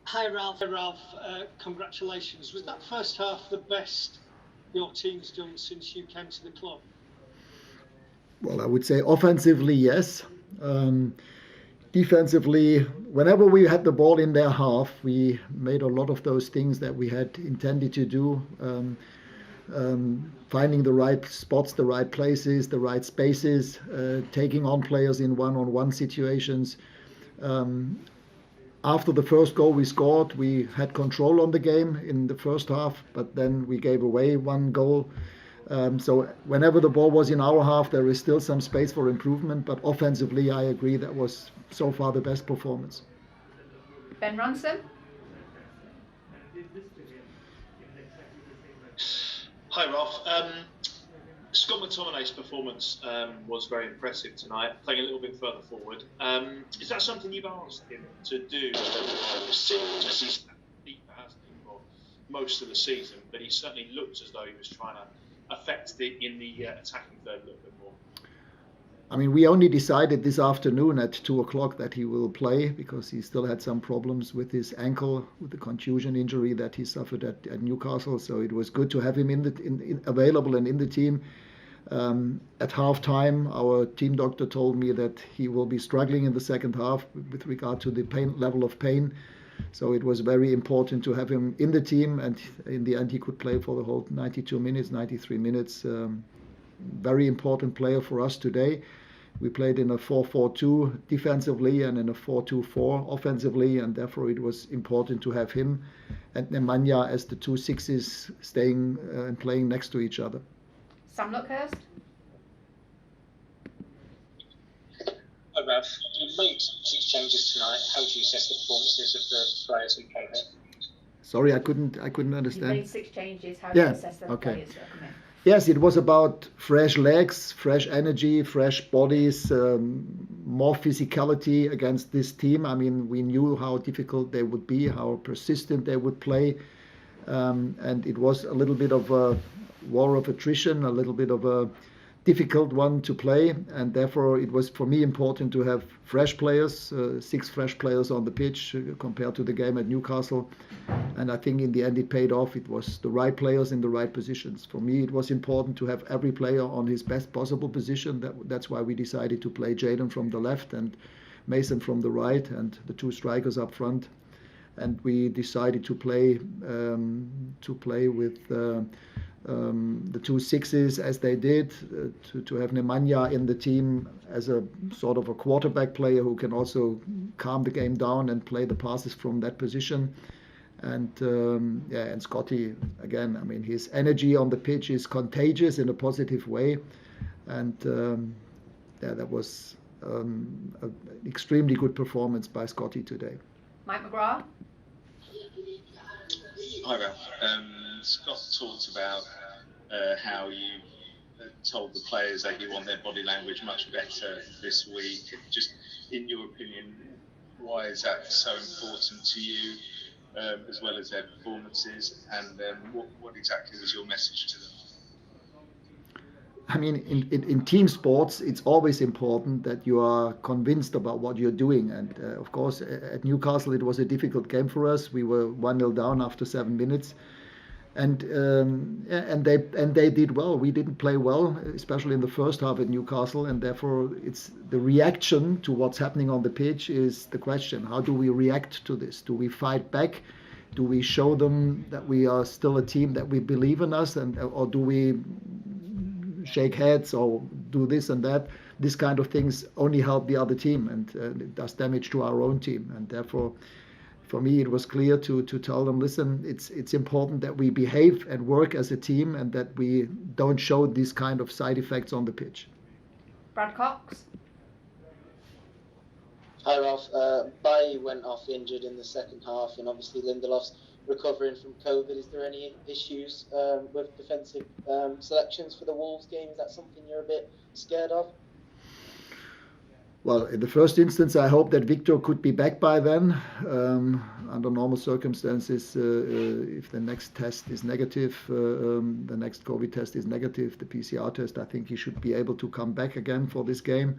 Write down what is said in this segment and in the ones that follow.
Hi Ralf. Congratulations. Was that first half the best your team's done since you came to the club? Well, I would say offensively, yes. Um, Defensively, whenever we had the ball in their half, we made a lot of those things that we had intended to do. Finding the right spots, the right places, the right spaces, taking on players in one-on-one situations. Um, After the first goal we scored, we had control on the game in the first half, but then we gave away one goal. So whenever the ball was in our half, there is still some space for improvement. But offensively, I agree that was so far the best performance. Ben Ransom? Hi, Ralf. Scott McTominay's performance was very impressive tonight, playing a little bit further forward. Is that something you've asked him to do? He's deeper, hasn't he, for most of the season, but he certainly looked as though he was trying to affect it in the attacking third a little bit more. I mean, we only decided this afternoon at 2 o'clock that he will play because he still had some problems with his ankle, with the contusion injury that he suffered at Newcastle. So it was good to have him available and in the team. At halftime, our team doctor told me that he will be struggling in the second half with regard to the level of pain. So it was very important to have him in the team, and in the end, he could play for the whole 92 minutes, 93 minutes. Very important player for us today. We played in a 4-4-2 defensively and in a 4-2-4 offensively, and therefore it was important to have him and Nemanja as the two sixes staying and playing next to each other. Sam Luckhurst? Hi Ralf, you made 6 changes tonight. How do you assess the performances of the players who came in? Sorry, I couldn't understand. You made 6 changes. How do you assess the players that come in? Yes, it was about fresh legs, fresh energy, fresh bodies, more physicality against this team. I mean, we knew how difficult they would be, how persistent they would play. And it was a little bit of a war of attrition, a little bit of a difficult one to play. And therefore, it was for me important to have fresh players, 6 fresh players on the pitch compared to the game at Newcastle. And I think in the end it paid off. It was the right players in the right positions. For me, it was important to have every player on his best possible position. That's why we decided to play Jadon from the left and Mason from the right and the 2 strikers up front. And we decided to play with the 2 sixes as they did, to have Nemanja in the team as a sort of a quarterback player who can also calm the game down and play the passes from that position. And Scotty, again, I mean, his energy on the pitch is contagious in a positive way. And that was an extremely good performance by Scotty today. Mike McGrath? Hi, Ralf. Scott talked about how you told the players that you want their body language much better this week. Just in your opinion, why is that so important to you, as well as their performances? And what exactly was your message to them? I mean, in team sports, it's always important that you are convinced about what you're doing. And of course, at Newcastle, it was a difficult game for us. We were 1-0 down after 7 minutes. And they did well. We didn't play well, especially in the first half at Newcastle, and therefore it's the reaction to what's happening on the pitch is the question. How do we react to this? Do we fight back? Do we show them that we are still a team, that we believe in us, or do we shake heads or do this and that? This kind of things only help the other team, and it does damage to our own team. And therefore, for me, it was clear to tell them, listen, it's important that we behave and work as a team and that we don't show these kind of side effects on the pitch. Brad Cox? Hi Ralf. Bailly went off injured in the second half, and obviously Lindelof's recovering from COVID. Is there any issues with defensive selections for the Wolves game? Is that something you're a bit scared of? Well, in the first instance, I hope that Victor could be back by then. Under normal circumstances, if the next test is negative, the next COVID test is negative, the PCR test, I think he should be able to come back again for this game.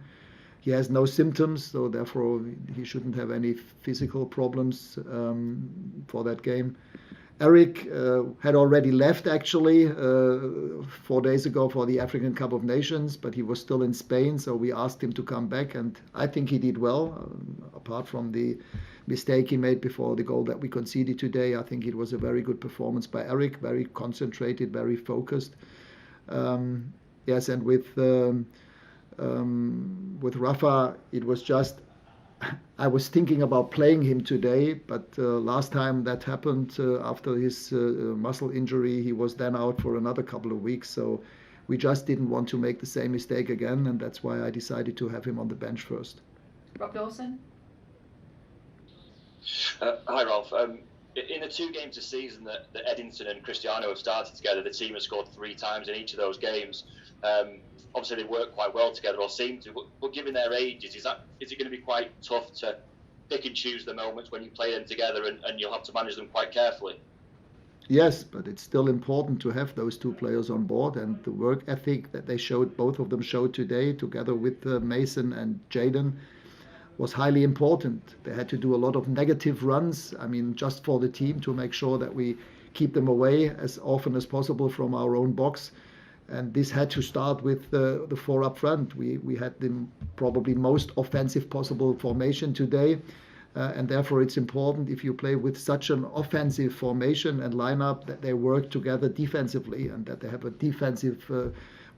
he has no symptoms, so therefore he shouldn't have any physical problems for that game. Eric had already left actually 4 days ago for the African Cup of Nations, but he was still in Spain, so we asked him to come back, and I think he did well. Apart from the mistake he made before the goal that we conceded today, I think it was a very good performance by Eric, very concentrated, very focused. Yes, and with Rafa, it was just, I was thinking about playing him today, but last time that happened after his muscle injury, he was then out for another couple of weeks. So we just didn't want to make the same mistake again, and that's why I decided to have him on the bench first. Rob Dawson? Hi, Ralf. In the 2 games this season that Edinson and Cristiano have started together, the team has scored 3 times in each of those games. Obviously, they work quite well together, or seem to. But given their ages, is it going to be quite tough to pick and choose the moments when you play them together, and you'll have to manage them quite carefully? Yes, but it's still important to have those 2 players on board, and the work ethic that they showed, both of them showed today, together with Mason and Jaden, was highly important. They had to do a lot of negative runs, I mean, just for the team to make sure that we keep them away as often as possible from our own box. And this had to start with the 4 up front. We had the probably most offensive possible formation today. And therefore it's important, if you play with such an offensive formation and lineup, that they work together defensively and that they have a defensive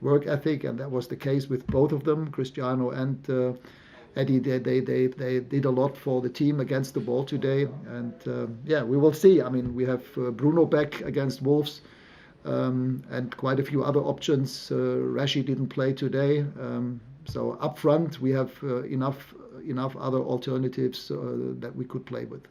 work ethic. And that was the case with both of them, Cristiano and Eddie. They did a lot for the team against the ball today. And yeah, we will see. I mean, we have Bruno back against Wolves. And quite a few other options. Rashi didn't play today, so up front we have enough other alternatives that we could play with.